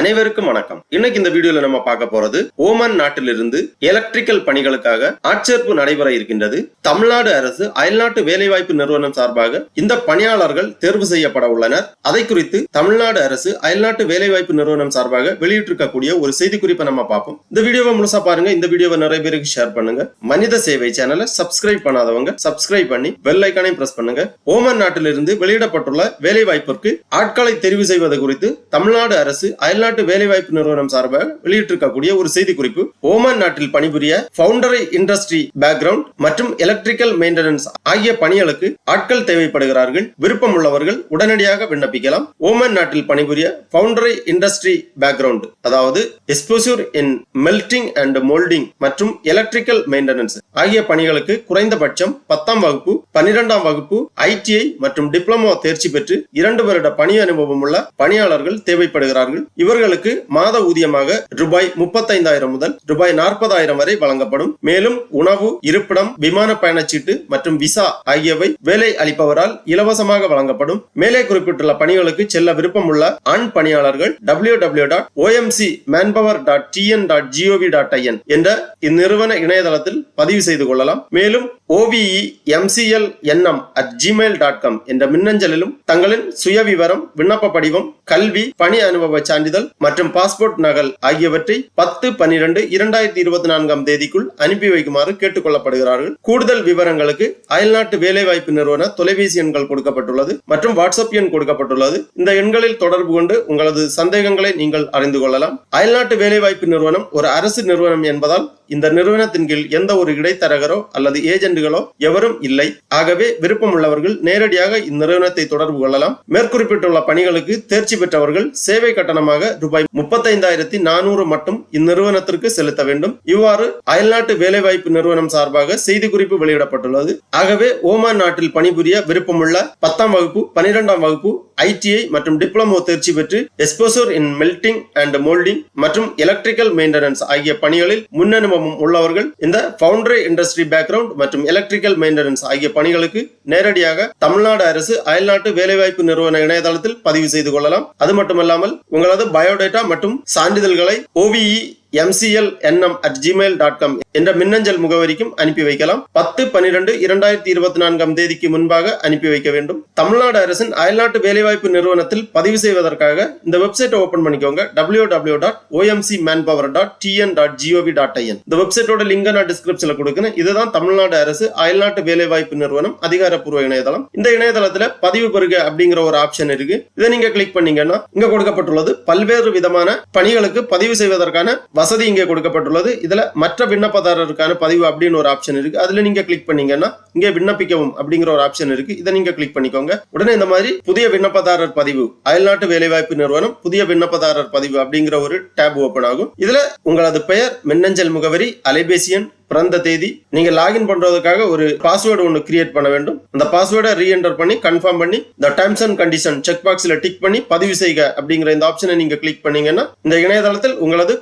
அனைவருக்கும் வணக்கம். இன்னைக்கு இந்த வீடியோல நம்ம பார்க்க போறது ஓமன் நாட்டிலிருந்து எலக்ட்ரிக்கல் பணிகளுக்காக ஆட்சேர்ப்பு நடைபெற இருக்கின்றது. தமிழ்நாடு அரசு அயல்நாட்டு வேலைவாய்ப்பு நிறுவனம் சார்பாக இந்த பணியாளர்கள் தேர்வு செய்யப்பட உள்ளனர். அதை குறித்து தமிழ்நாடு அரசு அயல்நாட்டு வேலைவாய்ப்பு நிறுவனம் சார்பாக வெளியிட்டிருக்கக்கூடிய ஒரு செய்தி குறிப்பை நம்ம பார்ப்போம். இந்த வீடியோவை முழுசா பாருங்க. இந்த வீடியோவை நிறைய பேருக்கு ஷேர் பண்ணுங்க. மனித சேவை சேனலை சப்ஸ்கிரைப் பண்ணாதவங்க சப்ஸ்கிரைப் பண்ணி பெல் ஐகானை பிரஸ் பண்ணுங்க. ஓமன் நாட்டிலிருந்து வெளியிடப்பட்டுள்ள வேலைவாய்ப்பிற்கு ஆட்களை தெரிவு செய்வது குறித்து தமிழ்நாடு அரசு அயல்நாட்டு வேலைவாய்ப்பு நிறுவனம் சார்பாக வெளியிட்டிருக்கக்கூடிய ஒரு செய்தி குறிப்பு. ஓமன் நாட்டில் பணிபுரிய ஃபவுண்டரி இண்டஸ்ட்ரி பேக்ரவுண்ட் மற்றும் எலக்ட்ரிக்கல் மெயின்டெனன்ஸ் ஆகிய பணிகளுக்கு ஆட்கள் தேவைப்படுகிறார்கள். விருப்பம் உள்ளவர்கள் உடனடியாக விண்ணப்பிக்கலாம். ஓமன் நாட்டில் பணிபுரிய ஃபவுண்டரி இண்டஸ்ட்ரி பேக்ரவுண்ட், அதாவது exposure in melting and moulding மற்றும் எலக்ட்ரிக்கல் மெயின்டெனன்ஸ் ஆகிய பணிகளுக்கு குறைந்தபட்சம் 10ஆம் வகுப்பு 12ஆம் வகுப்பு ITI மற்றும் டிப்ளமோ தேர்ச்சி பெற்று 2 வருட பணி அனுபவம் உள்ள பணியாளர்கள் தேவைப்படுகிறார்கள். இவர்களுக்கு மாத ஊதியமாக ரூபாய் 35,000 முதல் ரூபாய் 40,000 வரை வழங்கப்படும். மேலும் உணவு, இருப்பிடம், விமான பயணச்சீட்டு மற்றும் விசா ஆகியவை வேலை அளிப்பவரால் இலவசமாக வழங்கப்படும். மேலே குறிப்பிட்டுள்ள பணிகளுக்கு செல்ல விருப்பம் உள்ள ஆண் பணியாளர்கள் www.omcmanpower.tn.gov.in என்ற இந்நிறுவன இணையதளத்தில் பதிவு செய்து கொள்ளலாம். மேலும் OVEMCLNM@gmail.com என்ற மின்னஞ்சலிலும் தங்களின் சுயவிவரம், விண்ணப்ப படிவம், கல்வி, பணி அனுபவ சான்றிதழ் மற்றும் பாஸ்போர்ட் நகல் ஆகியவற்றை 10/12/2024 தேதிக்குள் அனுப்பி வைக்குமாறு கேட்டுக் கொள்ளப்படுகிறார்கள். கூடுதல் விவரங்களுக்கு அயல்நாட்டு வேலைவாய்ப்பு நிறுவன தொலைபேசி எண்கள் கொடுக்கப்பட்டுள்ளது மற்றும் வாட்ஸ்அப் எண் கொடுக்கப்பட்டுள்ளது. இந்த எண்களில் தொடர்பு கொண்டு உங்களது சந்தேகங்களை நீங்கள் அறிந்து கொள்ளலாம். அயல்நாட்டு வேலைவாய்ப்பு நிறுவனம் ஒரு அரசு நிறுவனம் என்பதால் இந்த நிறுவனத்தின் கீழ் எந்த ஒரு இடைத்தரகரோ அல்லது ஏஜென்ட்களோ எவரும் இல்லை. ஆகவே விருப்பம் உள்ளவர்கள் நேரடியாக இந்நிறுவனத்தை தொடர்பு கொள்ளலாம். மேற்குறிப்பிட்டுள்ள பணிகளுக்கு தேர்ச்சி பெற்றவர்கள் சேவை கட்டணமாக ரூபாய் 35,400 மட்டும் இந்நிறுவனத்திற்கு செலுத்த வேண்டும். இவ்வாறு அயல்நாட்டு வேலைவாய்ப்பு நிறுவனம் சார்பாக செய்தி குறிப்பு வெளியிடப்பட்டுள்ளது. ஆகவே ஓமான் நாட்டில் பணிபுரிய விருப்பமுள்ள 10ஆம் வகுப்பு 12ஆம் வகுப்பு ITI மற்றும் டிப்ளமோ தேர்ச்சி பெற்று exposure in melting and moulding மற்றும் எலக்ட்ரிக்கல் மெயின்டெனன்ஸ் ஆகிய பணிகளில் முன்னனுபவம் உள்ளவர்கள் இந்த ஃபவுண்டரி இண்டஸ்ட்ரி பேக்ரவுண்ட் மற்றும் எலக்ட்ரிக்கல் மெயின்டெனன்ஸ் ஆகிய பணிகளுக்கு நேரடியாக தமிழ்நாடு அரசு அயல்நாட்டு வேலைவாய்ப்பு நிறுவன இணையதளத்தில் பதிவு செய்து கொள்ளலாம். அது மட்டுமல்லாமல் உங்களது பயோடேட்டா மற்றும் சான்றிதழ்களை OVEMCLNM@gmail.com என்ற மின்னஞ்சல் முகவரிக்கும் அனுப்பி வைக்கலாம். 10/12/2024 தேதிக்கு முன்பாக அனுப்பி வைக்க வேண்டும். தமிழ்நாடு அரசின் அயல்நாட்டு வேலைவாய்ப்பு நிறுவனத்தில் பதிவு செய்வதற்காக இந்த வெப்சைட்டை ஓபன் பண்ணிக்கோங்க. www.omcmanpower.tn.gov.in இந்த வெப்சைட்டோட லிங்க் நான் டிஸ்கிரிப்ஷன்ல கொடுக்கிறேன். இதுதான் தமிழ்நாடு அரசு அயல்நாட்டு வேலைவாய்ப்பு நிறுவனம் அதிகாரப்பூர்வ இணையதளம். இந்த இணையதளத்துல பதிவு பெறுக அப்படிங்கிற ஒரு ஆப்ஷன் இருக்கு. இதை நீங்க கிளிக் பண்ணீங்கன்னா இங்க கொடுக்கப்பட்டுள்ளது பல்வேறு விதமான பணிகளுக்கு பதிவு செய்வதற்கான வசதி இங்கே கொடுக்கப்பட்டுள்ளது. இதுல மற்ற விண்ணப்பதாரருக்கான பதிவு அப்படின்னு ஒரு ஆப்ஷன் இருக்கு. அதுல நீங்க கிளிக் பண்ணீங்கன்னா இங்கே விண்ணப்பிக்கவும் அப்படிங்கிற ஒரு ஆப்ஷன் இருக்கு. இதை நீங்க கிளிக் பண்ணிக்கோங்க. உடனே இந்த மாதிரி புதிய விண்ணப்பதாரர் பதிவு, அயல்நாட்டு வேலைவாய்ப்பு நிறுவனம் புதிய விண்ணப்பதாரர் பதிவு அப்படிங்கிற ஒரு டேப் ஓபன் ஆகும். இதுல உங்களது பெயர், மின்னஞ்சல் முகவரி, அலைபேசி எண், பிறந்த தேதி, நீங்க லாகின் பண்றதுக்காக ஒரு பாஸ்வேர்டு ஒன்று கிரியேட் பண்ண வேண்டும். அந்த பாஸ்வேர்டை ரீஎன்டர் பண்ணி கன்ஃபார்ம் பண்ணி இந்த டர்ம்ஸ் அண்ட் கண்டிஷன் செக் பாக்ஸ்ல டிக் பண்ணி பதிவு செய்க அப்படிங்கிற இந்த ஆப்ஷனை நீங்க கிளிக் பண்ணீங்கன்னா இந்த இணையதளத்தில் உங்களது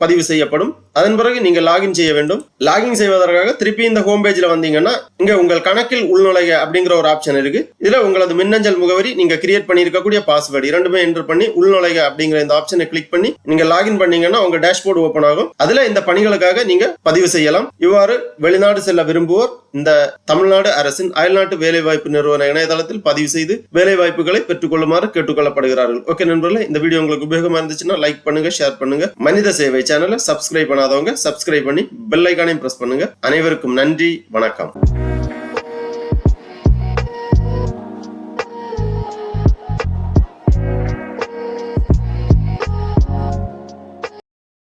பதிவு செய்யப்படும். அதன் பிறகு நீங்க லாகின் செய்ய வேண்டும். லாகின் செய்வதற்காக திருப்பி இந்த ஹோம் பேஜ்ல வந்தீங்கன்னா இங்க உங்கள் கணக்கில் உள்நுழைக அப்படிங்கிற ஒரு ஆப்ஷன் இருக்கு. இதுல உங்களது மின்னஞ்சல் முகவரி, நீங்க கிரியேட் பண்ணி இருக்கக்கூடிய பாஸ்வேர்டு இரண்டுமே என்டர் பண்ணி உள்நுழைக அப்படிங்கிற இந்த ஆப்ஷனை கிளிக் பண்ணி நீங்க லாகின் பண்ணீங்கன்னா உங்க டேஷ்போர்டு ஓபன் ஆகும். அதுல இந்த பணிகளுக்காக நீங்க பதிவு செய்யலாம். இவ்வாறு வெளிநாடு செல்ல விரும்புவோர் இந்த தமிழ்நாடு அரசின் அயல்நாட்டு வேலைவாய்ப்பு நிறுவன இணையதளத்தில் பதிவு செய்து வேலைவாய்ப்புகளை பெற்றுக் கொள்ளுமாறு கேட்டுக்கொள்ளப்படுகிறார்கள். ஓகே நண்பர்களே, இந்த வீடியோ உங்களுக்கு உபயோகமா இருந்துச்சுன்னா லைக் பண்ணுங்க, ஷேர் பண்ணுங்க. மனித சேவை சேனலை சப்ஸ்கிரைப் பண்ணாதவங்க சப்ஸ்கிரைப் பண்ணி பெல் ஐகானையும் பிரஸ் பண்ணுங்க. அனைவருக்கும் நன்றி, வணக்கம்.